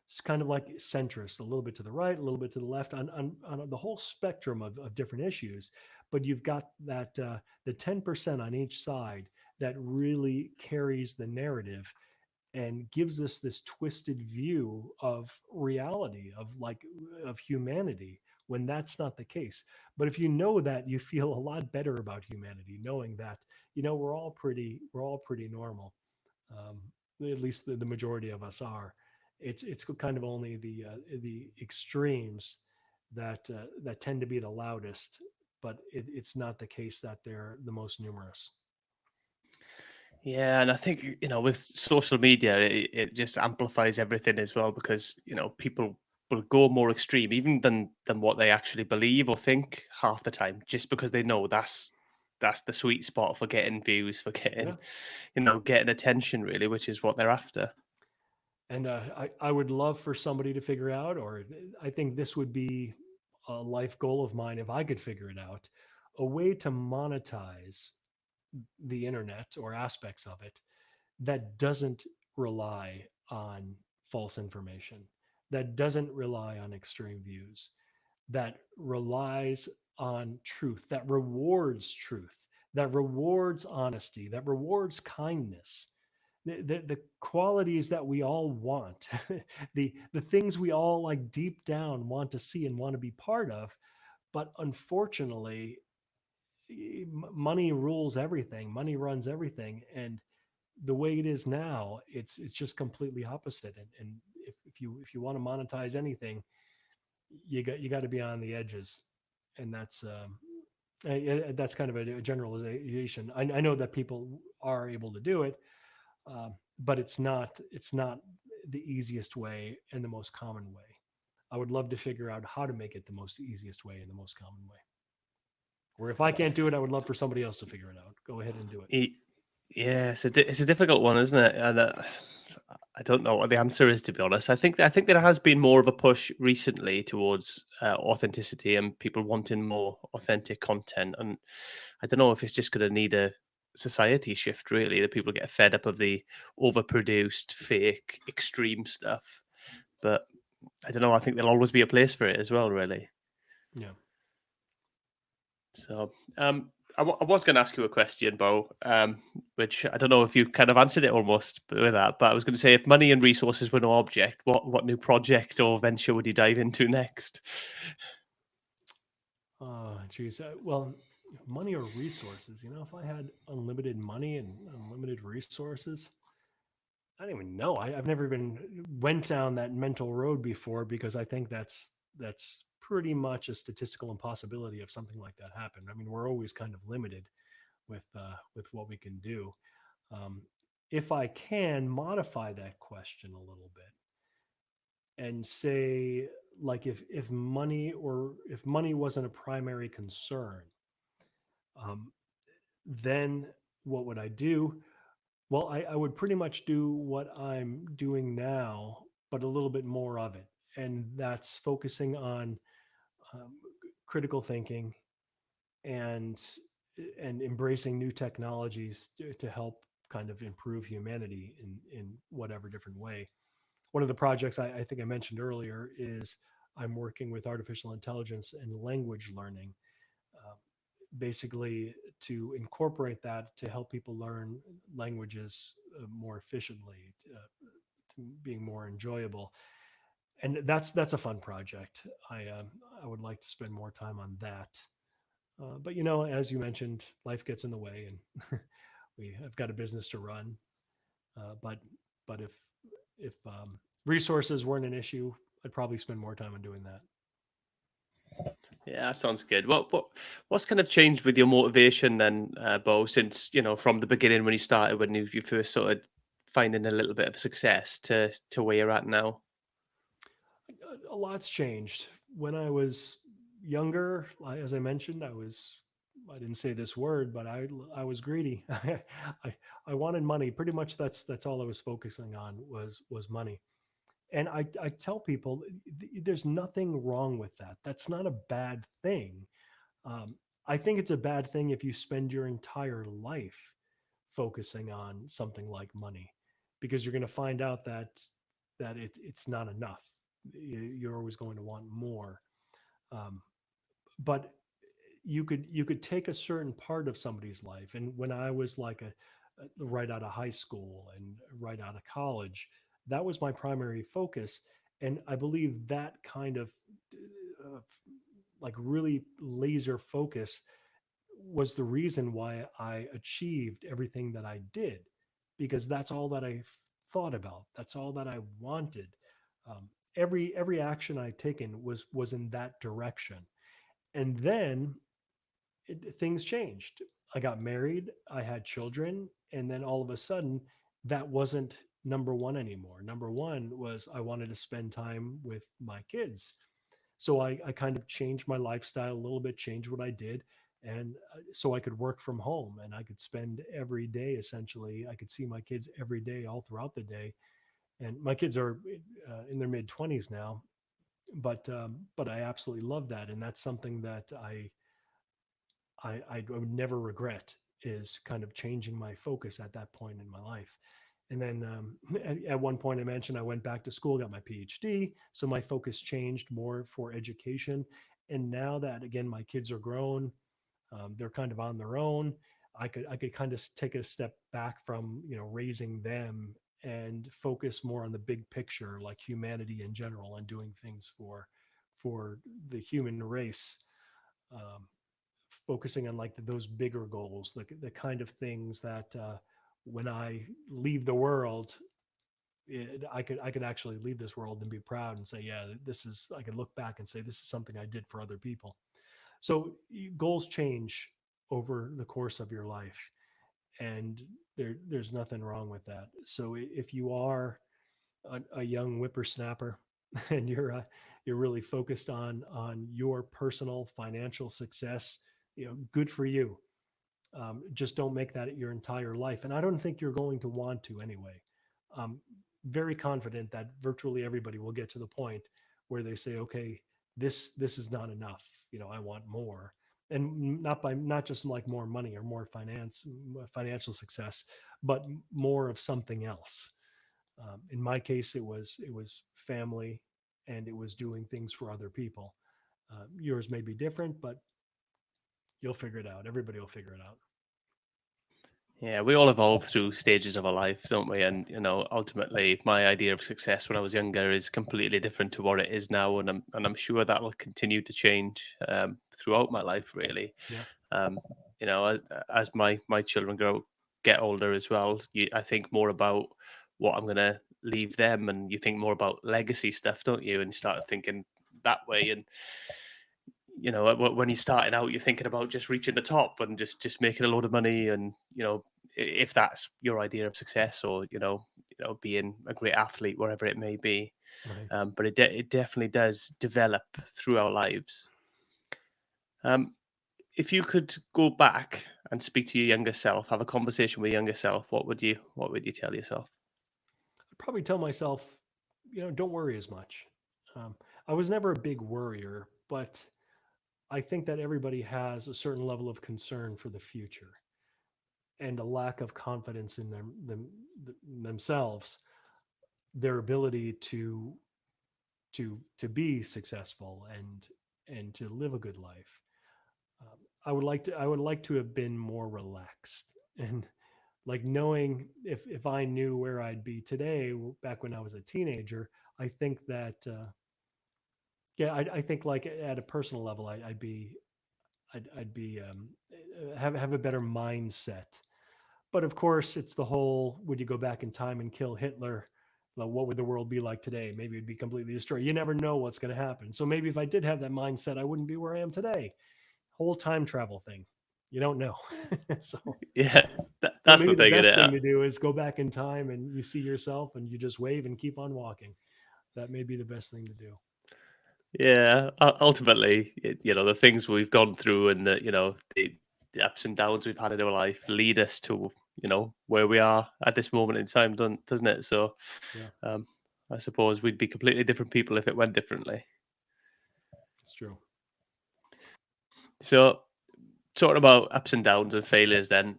It's kind of like centrist, a little bit to the right, a little bit to the left on the whole spectrum of different issues. But you've got that the 10% on each side that really carries the narrative and gives us this twisted view of reality, of humanity, when that's not the case. But if you know that, you feel a lot better about humanity, knowing that, we're all pretty normal. um, at least the majority of us are. It's kind of only the extremes that tend to be the loudest, but it's not the case that they're the most numerous. Yeah, and I think, with social media, it just amplifies everything as well, because people will go more extreme even than what they actually believe or think half the time, just because they know that's the sweet spot for getting views, for Yeah. getting attention, really, which is what they're after. And I would love for somebody to figure out, or I think this would be a life goal of mine if I could figure it out, a way to monetize the internet or aspects of it that doesn't rely on false information, that doesn't rely on extreme views, that relies on truth, that rewards honesty, that rewards kindness, the qualities that we all want, the things we all like deep down want to see and want to be part of. But unfortunately, money rules everything. Money runs everything, and the way it is now, it's just completely opposite. And if you want to monetize anything, you got to be on the edges, and that's kind of a generalization. I know that people are able to do it, but it's not the easiest way and the most common way. I would love to figure out how to make it the most easiest way and the most common way. Or if I can't do it, I would love for somebody else to figure it out. Go ahead and do it. Y- Yeah, it's a difficult one, isn't it? And I don't know what the answer is, to be honest. I think there has been more of a push recently towards authenticity and people wanting more authentic content. And I don't know if it's just going to need a society shift, really, that people get fed up of the overproduced, fake, extreme stuff. But I don't know. I think there'll always be a place for it as well, really. Yeah. So, I was going to ask you a question, Bo, which I don't know if you kind of answered it almost with that, but I was going to say, if money and resources were no object, what new project or venture would you dive into next? Geez. Well, money or resources. If I had unlimited money and unlimited resources, I don't even know. I've never even went down that mental road before, because I think that's pretty much a statistical impossibility of something like that happen. I mean, we're always kind of limited with what we can do. Um, if I can modify that question a little bit and say, like, if money wasn't a primary concern, um, then what would I do? Well, I would pretty much do what I'm doing now, but a little bit more of it. And that's focusing on um, critical thinking and and embracing new technologies to help kind of improve humanity in whatever different way. One of the projects I think I mentioned earlier is I'm working with artificial intelligence and language learning, uh, basically to incorporate that to help people learn languages more efficiently, to being more enjoyable. And that's a fun project. I would like to spend more time on that. But as you mentioned, life gets in the way, and we have got a business to run. But if resources weren't an issue, I'd probably spend more time on doing that. Yeah, that sounds good. What's kind of changed with your motivation then, Bo, since from the beginning when you started, when you first started finding a little bit of success to where you're at now? A lot's changed. When I was younger, as I mentioned, I didn't say this word, but I was greedy. I I wanted money. Pretty much that's all I was focusing on was money. And I tell people there's nothing wrong with that. That's not a bad thing. Um, I think it's a bad thing if you spend your entire life focusing on something like money, because you're going to find out that it's not enough. You're always going to want more. Um, but you could take a certain part of somebody's life. And when I was like right out of high school and right out of college, that was my primary focus. And I believe that kind of uh, like really laser focus was the reason why I achieved everything that I did, because that's all that I thought about. That's all that I wanted. Um, every action I'd taken was in that direction. And then things changed. I got married, I had children, and then all of a sudden, that wasn't number one anymore. Number one was I wanted to spend time with my kids. So I kind of changed my lifestyle a little bit, changed what I did. And so I could work from home and I could spend every day essentially. I could see my kids every day, all throughout the day. And my kids are in their mid 20s now, but I absolutely love that. And that's something that I would never regret, is kind of changing my focus at that point in my life. And then at one point, I mentioned I went back to school, got my PhD. So my focus changed more for education. And now that, again, my kids are grown, they're kind of on their own. I could kind of take a step back from raising them and focus more on the big picture, like humanity in general, and doing things for the human race. Um, Focusing on like those bigger goals, the kind of things that when I leave the world, I could actually leave this world and be proud and say, yeah, this is. I could look back and say this is something I did for other people. So goals change over the course of your life, and there's nothing wrong with that. So if you are a young whippersnapper and you're really focused on your personal financial success, good for you. Just don't make that your entire life, and I don't think you're going to want to anyway. I'm very confident that virtually everybody will get to the point where they say, okay, this is not enough. I want more. And not just like more money or more financial success, but more of something else. In my case, it was family, and it was doing things for other people. Yours may be different, but you'll figure it out. Everybody will figure it out. Yeah, we all evolve through stages of our life, don't we? And ultimately, my idea of success when I was younger is completely different to what it is now, and I'm sure that will continue to change throughout my life, really. Yeah. Um, as my children get older as well, I think more about what I'm gonna leave them, and you think more about legacy stuff, don't you? And you start thinking that way, and when you're starting out, you're thinking about just reaching the top and just making a load of money, and if that's your idea of success, or being a great athlete, wherever it may be. Right. But it definitely does develop through our lives. Um, if you could go back and speak to your younger self, have a conversation with your younger self, what would you tell yourself? I'd probably tell myself, don't worry as much. Um, I was never a big worrier, but I think that everybody has a certain level of concern for the future and a lack of confidence in themselves, their ability to be successful and to live a good life. I would like to have been more relaxed, and like knowing if I knew where I'd be today back when I was a teenager. I think that yeah, I think like at a personal level, I'd be have a better mindset. But of course, it's the whole: would you go back in time and kill Hitler? Well, what would the world be like today? Maybe it'd be completely destroyed. You never know what's going to happen. So maybe if I did have that mindset, I wouldn't be where I am today. Whole time travel thing, you don't know. so Yeah, so that's the maybe the thing, best thing innit? to do is go back in time and you see yourself and you just wave and keep on walking. That may be the best thing to do. Yeah, ultimately, the things we've gone through and the ups and downs we've had in our life lead us to, where we are at this moment in time, doesn't it? So, Yeah, um, I suppose we'd be completely different people if it went differently. it's true. So, talking about ups and downs and failures, then,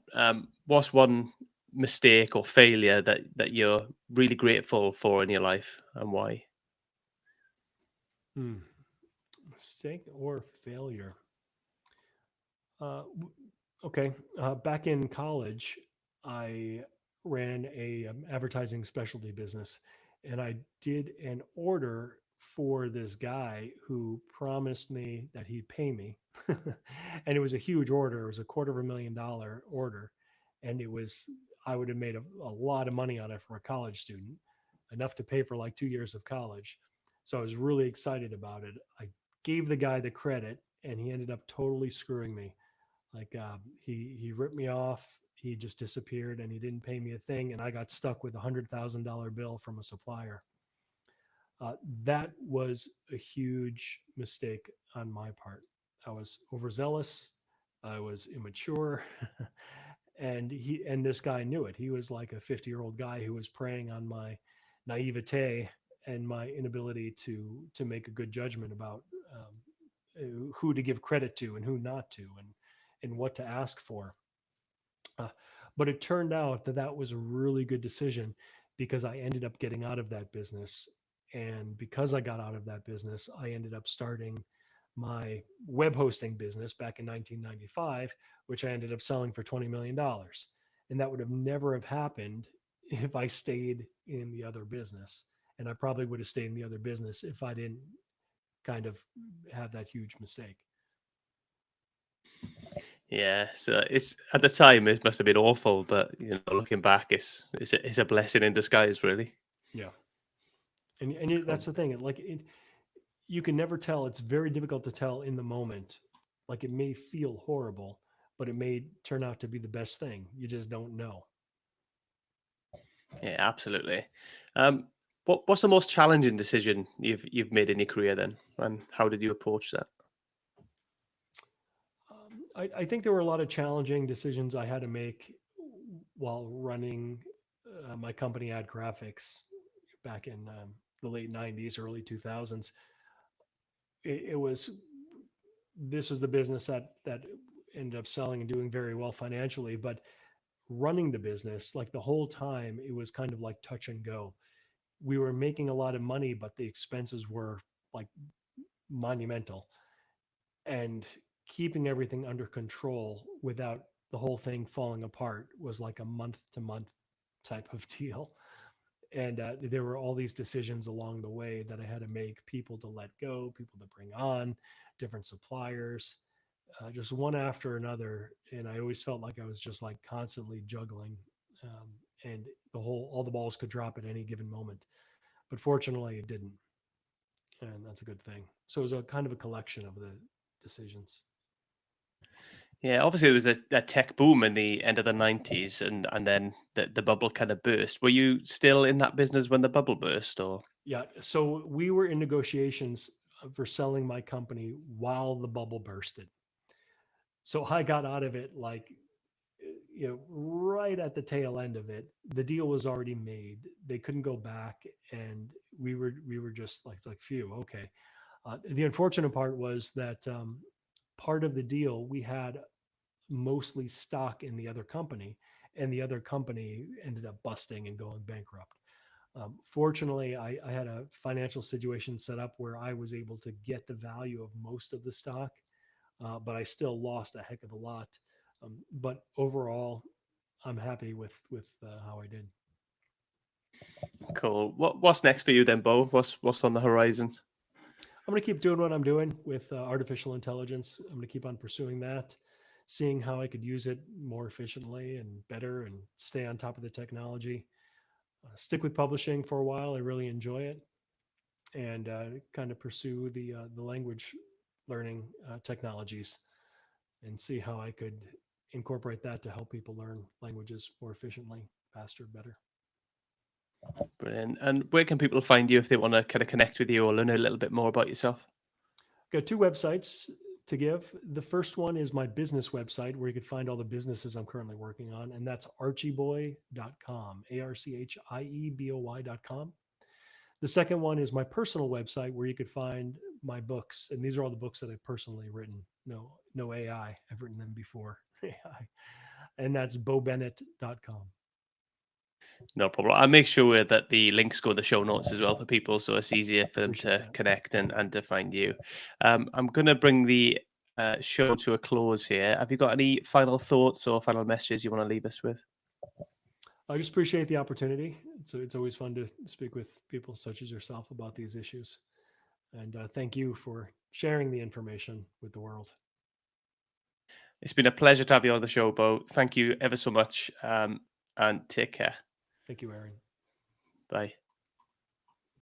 what's one mistake or failure that you're really grateful for in your life, and why? Hmm. Mistake or failure? W- okay. Back in college, I ran a advertising specialty business, and I did an order for this guy who promised me that he'd pay me, and it was a huge order. It was $250,000 order, and it was I would have made a lot of money on it for a college student, enough to pay for like 2 years of college. So I was really excited about it. I gave the guy the credit, and he ended up totally screwing me. Like he ripped me off. He just disappeared, and he didn't pay me a thing. And I got stuck with $100,000 bill from a supplier. That was a huge mistake on my part. I was overzealous. I was immature, and this guy knew it. He was like a 50-year-old guy who was preying on my naivete and my inability to make a good judgment about who to give credit to and who not to, and what to ask for. Uh, but it turned out that that was a really good decision because I ended up getting out of that business. And because I got out of that business, I ended up starting my web hosting business back in 1995, which I ended up selling for $20 million. And that would have never have happened if I stayed in the other business. And I probably would have stayed in the other business if I didn't kind of have that huge mistake. Yeah, so it's at the time it must have been awful, but looking back, it's a blessing in disguise, really. Yeah. And Cool. that's the thing. You can never tell. It's very difficult to tell in the moment. Like it may feel horrible, but it may turn out to be the best thing. You just don't know. Yeah, absolutely. Um, what's the most challenging decision you've made in your career then, and how did you approach that? I think there were a lot of challenging decisions I had to make while running my company Ad Graphics back in the late 90s, early 2000s. It was this was the business that ended up selling and doing very well financially, but running the business, like the whole time, it was kind of like touch and go. We were making a lot of money, but the expenses were like monumental, and keeping everything under control without the whole thing falling apart was like a month to month type of deal. And there were all these decisions along the way that I had to make: people to let go, people to bring on, different suppliers, just one after another. And I always felt like I was just like constantly juggling, um, and all the balls could drop at any given moment. But fortunately, it didn't, and that's a good thing. So it was a kind of a collection of the decisions. Yeah, obviously there was a tech boom in the end of the '90s, and then the bubble kind of burst. Were you still in that business when the bubble burst, or? Yeah. So we were in negotiations for selling my company while the bubble bursted. So I got out of it like, right at the tail end of it. The deal was already made. They couldn't go back, and we were just like, it's like, phew, okay. The unfortunate part was that part of the deal, we had mostly stock in the other company, and the other company ended up busting and going bankrupt. Fortunately, I had a financial situation set up where I was able to get the value of most of the stock, but I still lost a heck of a lot. But overall, I'm happy with how I did. Cool. What's next for you then, Bo? What's on the horizon? I'm going to keep doing what I'm doing with artificial intelligence. I'm going to keep on pursuing that, seeing how I could use it more efficiently and better, and stay on top of the technology. Stick with publishing for a while. I really enjoy it, and kind of pursue the language learning technologies, and see how I could incorporate that to help people learn languages more efficiently, faster, better. Brilliant. And where can people find you if they want to kind of connect with you or learn a little bit more about yourself? Got two websites to give. The first one is my business website where you can find all the businesses I'm currently working on, and that's archieboy.com, ARCHIEBOY.com. The second one is my personal website where you could find my books, and these are all the books that I've personally written. No AI. I've written them before AI, and that's beaubennett.com. No problem. I'll make sure that the links go in the show notes as well for people, so it's easier for them Appreciate to that. connect and to find you. I'm going to bring the show to a close here. Have you got any final thoughts or final messages you want to leave us with? I just appreciate the opportunity. It's always fun to speak with people such as yourself about these issues. And thank you for sharing the information with the world. It's been a pleasure to have you on the show, Beau. Thank you ever so much, and take care. Thank you, Aaron. Bye.